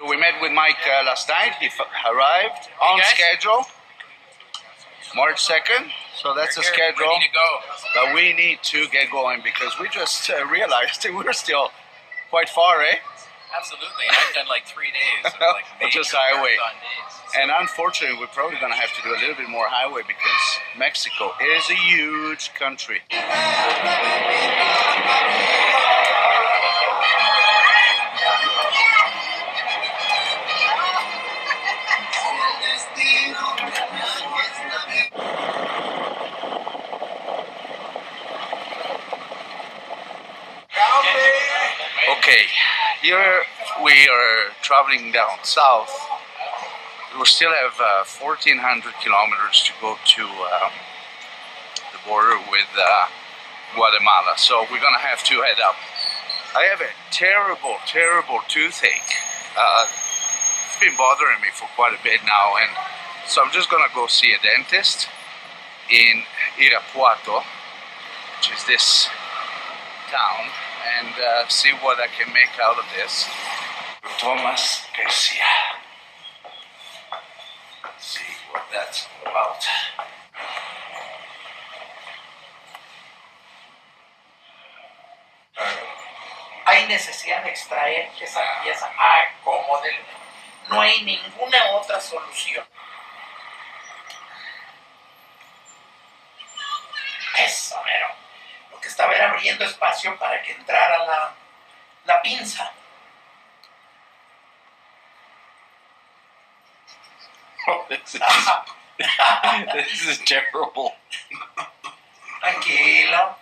We met with Mike last night. He arrived on schedule, March 2nd. So that's the schedule. Ready to go. But we need to get going because we just realized we're still quite far, eh? Absolutely. I've done like 3 days of like just highway. days. And unfortunately, we're probably going to have to do a little bit more highway because Mexico is a huge country. Okay, here we are traveling down south. We still have 1,400 kilometers to go to the border with Guatemala, so we're gonna have to head up. I have a terrible, terrible toothache. It's been bothering me for quite a bit now, and so I'm just gonna go see a dentist in Irapuato, which is this town, and see what I can make out of this. Thomas Garcia. Let's see what that's about. Hay necesidad de extraer esa pieza a como del. No hay ninguna otra solución. Eso, mero. Lo que estaba era abriendo espacio para que entrara la pinza. Oh, this is terrible. Tranquilo.